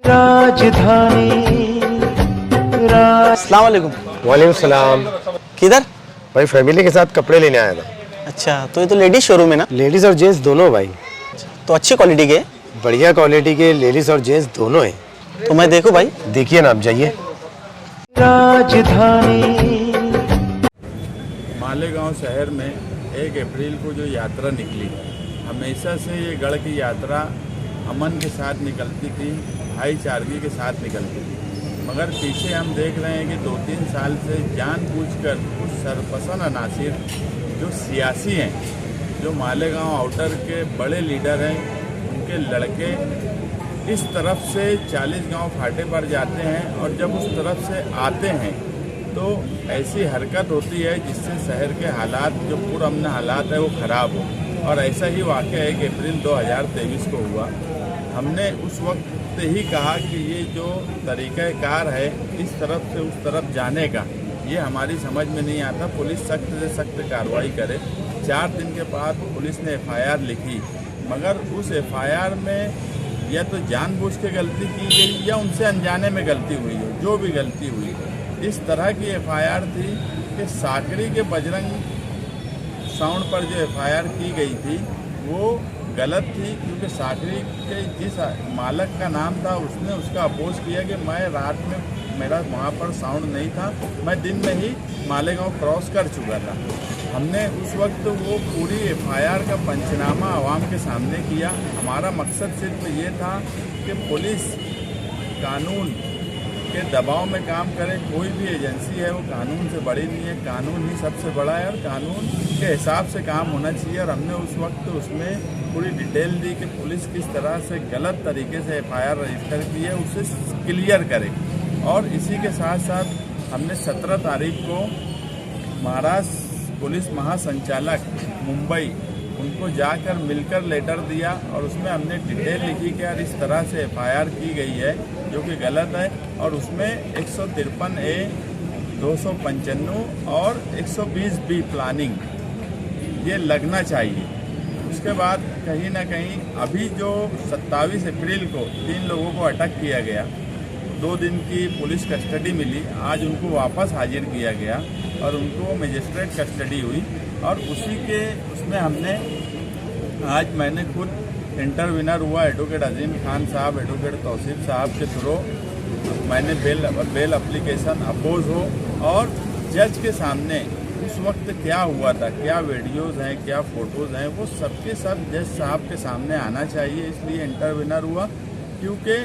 राजधानी अस्सलाम वालेकुम। वालेकुम सलाम। किधर? भाई फैमिली के साथ कपड़े लेने आया था। अच्छा, तो ये तो लेडीज शोरूम है ना? लेडीज़ और जेंट्स दोनों भाई। तो अच्छी क्वालिटी के? बढ़िया क्वालिटी के लेडीज़ और जेंट्स दोनों हैं। तो मैं देखूं भाई? देखिए ना, आप जाइए। राजधानी मालेगांव शहर में 1 अप्रैल को जो यात्रा निकली, हमेशा से ये गढ़ की यात्रा अमन के साथ निकलती थी, भाईचारगी के साथ निकलती थी। मगर पीछे हम देख रहे हैं कि 2-3 साल से जानबूझकर कुछ सरपसंद अनासिर जो सियासी हैं, जो मालेगांव आउटर के बड़े लीडर हैं, उनके लड़के इस तरफ से 40 गांव फाटे पर जाते हैं और जब उस तरफ से आते हैं तो ऐसी हरकत होती है जिससे शहर के हालात, जो पुरअमन हालात है, वो ख़राब हो। और ऐसा ही वाक़या 1 अप्रैल 2023 को हुआ। हमने उस वक्त ही कहा कि ये जो तरीक़ाकार है इस तरफ से उस तरफ जाने का, ये हमारी समझ में नहीं आता। पुलिस सख्त से सख्त कार्रवाई करे। 4 दिन के बाद पुलिस ने FIR लिखी, मगर उस FIR में या तो जानबूझ के गलती की गई या उनसे अनजाने में गलती हुई हो, जो भी गलती हुई। इस तरह की FIR थी कि साकरी के बजरंग साउंड पर जो FIR की गई थी वो गलत थी, क्योंकि साकरी के जिस मालक का नाम था उसने उसका अपोज किया कि मैं रात में, मेरा वहाँ पर साउंड नहीं था, मैं दिन में ही मालेगांव क्रॉस कर चुका था। हमने उस वक्त वो पूरी FIR का पंचनामा आवाम के सामने किया। हमारा मकसद सिर्फ ये था कि पुलिस कानून के दबाव में काम करे। कोई भी एजेंसी है वो कानून से बड़ी नहीं है, कानून ही सबसे बड़ा है और कानून के हिसाब से काम होना चाहिए। और हमने उस वक्त उसमें पूरी डिटेल दी कि पुलिस किस तरह से गलत तरीके से FIR रजिस्टर की है, उसे क्लियर करे। और इसी के साथ साथ हमने 17 तारीख को महाराष्ट्र पुलिस महासंचालक मुंबई, उनको जाकर मिलकर लेटर दिया और उसमें हमने डिटेल लिखी कि यार इस तरह से FIR की गई है जो कि गलत है, और उसमें 153A, 295 और 120B प्लानिंग ये लगना चाहिए। उसके बाद कहीं ना कहीं अभी जो 27 अप्रैल को 3 लोगों को अटक किया गया, 2 दिन की पुलिस कस्टडी मिली, आज उनको वापस हाजिर किया गया और उनको मजिस्ट्रेट कस्टडी हुई। और उसी के उसमें हमने आज मैंने खुद इंटरविनर हुआ एडवोकेट अजीम खान साहब, एडवोकेट तौसीफ साहब के थ्रू मैंने बेल एप्लीकेशन अपोज हो और जज के सामने उस वक्त क्या हुआ था, क्या वीडियोज़ हैं, क्या फ़ोटोज़ हैं, वो सबके सब जज साहब के सामने आना चाहिए। इसलिए इंटरविनर हुआ, क्योंकि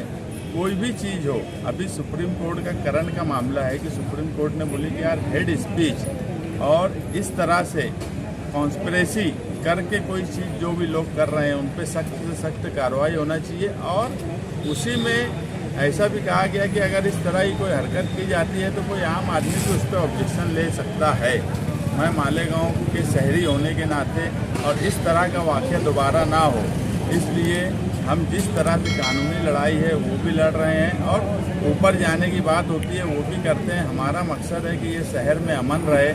कोई भी चीज़ हो, अभी सुप्रीम कोर्ट का करण का मामला है कि सुप्रीम कोर्ट ने बोली कि यार हेड स्पीच और इस तरह से कॉन्स्पिरेसी करके कोई चीज़ जो भी लोग कर रहे हैं उन पर सख्त से सख्त कार्रवाई होना चाहिए। और उसी में ऐसा भी कहा गया कि अगर इस तरह की कोई हरकत की जाती है तो कोई आम आदमी भी उस पर ऑब्जेक्शन ले सकता है। मैं मालेगांव के शहरी होने के नाते और इस तरह का वाक़या दोबारा ना हो, इसलिए हम जिस तरह से कानूनी लड़ाई है वो भी लड़ रहे हैं और ऊपर जाने की बात होती है वो भी करते हैं। हमारा मकसद है कि ये शहर में अमन रहे,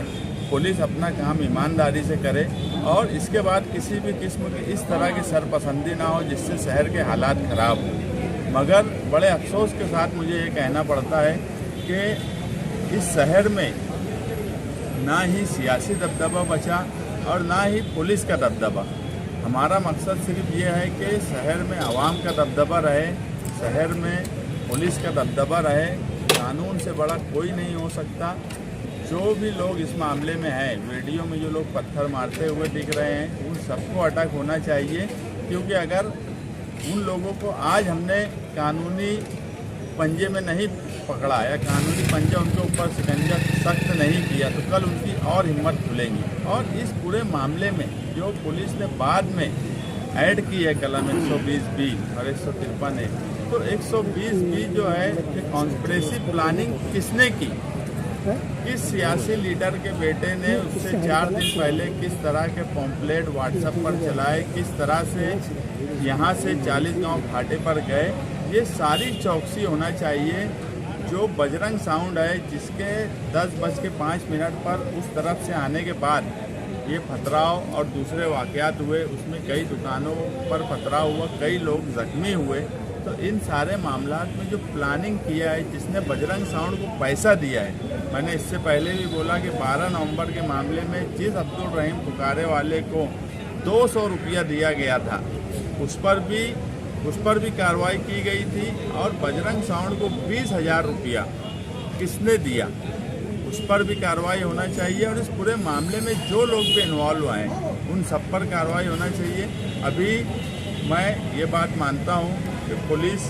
पुलिस अपना काम ईमानदारी से करे और इसके बाद किसी भी किस्म की इस तरह की सरपसंदी ना हो जिससे शहर के हालात ख़राब हों। मगर बड़े अफसोस के साथ मुझे ये कहना पड़ता है कि इस शहर में ना ही सियासी दबदबा बचा और ना ही पुलिस का दबदबा। हमारा मकसद सिर्फ ये है कि शहर में आवाम का दबदबा रहे, शहर में पुलिस का दबदबा रहे। कानून से बड़ा कोई नहीं हो सकता। जो भी लोग इस मामले में हैं, वीडियो में जो लोग पत्थर मारते हुए दिख रहे हैं, उन सबको अटक होना चाहिए, क्योंकि अगर उन लोगों को आज हमने कानूनी पंजे में नहीं पकड़ा या कानूनी पंजा उनके ऊपर शिकंजा सख्त नहीं किया तो कल उनकी और हिम्मत खुलेंगी। और इस पूरे मामले में जो पुलिस ने बाद में ऐड की है कलम 120B और 153A, तो 120B जो है कि कॉन्स्पिरेसी प्लानिंग किसने की, किस सियासी लीडर के बेटे ने उससे 4 दिन पहले किस तरह के पॉम्पलेट व्हाट्सएप पर चलाए, किस तरह से यहाँ से 40 गांव फाटे पर गए, ये सारी चौकसी होना चाहिए। जो बजरंग साउंड है जिसके 10:05 पर उस तरफ से आने के बाद ये पथराव और दूसरे वाक़यात हुए, उसमें कई दुकानों पर पथराव हुआ, कई लोग जख्मी हुए। तो इन सारे मामलों में जो प्लानिंग किया है, जिसने बजरंग साउंड को पैसा दिया है, मैंने इससे पहले भी बोला कि 12 नवंबर के मामले में जिस अब्दुल रहीम पुकारे वाले को 200 रुपया दिया गया था, उस पर भी कार्रवाई की गई थी। और बजरंग साउंड को 20,000 रुपया किसने दिया, उस पर भी कार्रवाई होना चाहिए। और इस पूरे मामले में जो लोग भी इन्वॉल्व हुए हैं उन सब पर कार्रवाई होना चाहिए। अभी मैं ये बात मानता हूँ कि पुलिस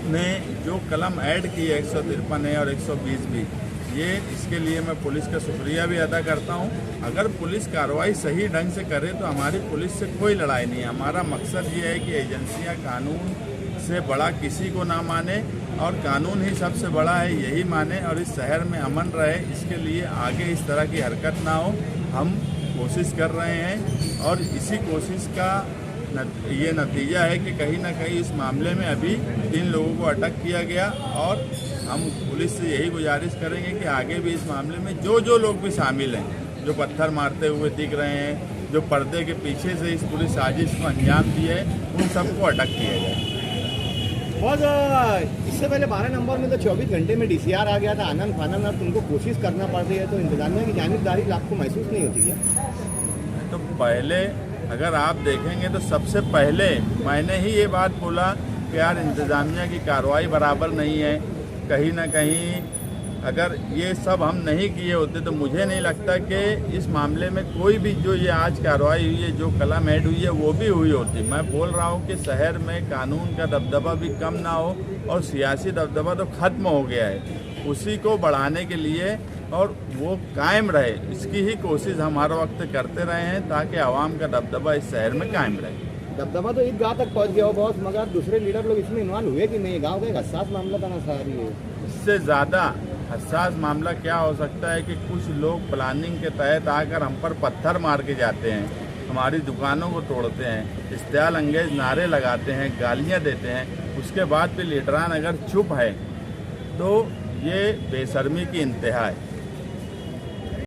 ने जो कलम ऐड की है 153 है और 120 भी, ये इसके लिए मैं पुलिस का शुक्रिया भी अदा करता हूँ। अगर पुलिस कार्रवाई सही ढंग से करे तो हमारी पुलिस से कोई लड़ाई नहीं है। हमारा मकसद ये है कि एजेंसियाँ कानून से बड़ा किसी को ना माने और कानून ही सबसे बड़ा है यही माने और इस शहर में अमन रहे। इसके लिए आगे इस तरह की हरकत ना हो, हम कोशिश कर रहे हैं और इसी कोशिश का ये नतीजा है कि कहीं ना कहीं इस मामले में अभी 3 लोगों को अटक किया गया। और हम पुलिस से यही गुजारिश करेंगे कि आगे भी इस मामले में जो लोग भी शामिल हैं, जो पत्थर मारते हुए दिख रहे हैं, जो पर्दे के पीछे से इस पूरी साजिश को अंजाम दिए है, उन सबको अटक किया जाए। और इससे पहले 12 नंबर में तो 24 घंटे में DCR आ गया था, आनंद फानंद, और तुमको कोशिश करना पड़ रही है, तो इंतजामिया की जानिबदारी आपको महसूस नहीं होती है? तो पहले अगर आप देखेंगे तो सबसे पहले मैंने ही ये बात बोला कि यार इंतजामिया की कार्रवाई बराबर नहीं है। कहीं ना कहीं अगर ये सब हम नहीं किए होते तो मुझे नहीं लगता कि इस मामले में कोई भी जो ये आज कार्रवाई हुई है, जो कलम ऐड हुई है, वो भी हुई होती। मैं बोल रहा हूँ कि शहर में कानून का दबदबा भी कम ना हो और सियासी दबदबा तो ख़त्म हो गया है, उसी को बढ़ाने के लिए और वो कायम रहे, इसकी ही कोशिश हम हर वक्त करते रहे हैं ताकि आवाम का दबदबा इस शहर में कायम रहे। दबदबा तो ईदगाह तक पहुंच गया हो बॉस, मगर दूसरे लीडर लोग इसमें इन्वॉल्व हुए कि नहीं? गांव का एक हसास मामला था ना सारी है। इससे ज़्यादा हसास मामला क्या हो सकता है कि कुछ लोग प्लानिंग के तहत आकर हम पर पत्थर मार के जाते हैं, हमारी दुकानों को तोड़ते हैं, इस्तेहाल अंगेज नारे लगाते हैं, गालियाँ देते हैं। उसके बाद भी लीडरान अगर चुप है तो ये बेशर्मी की इंतहा है।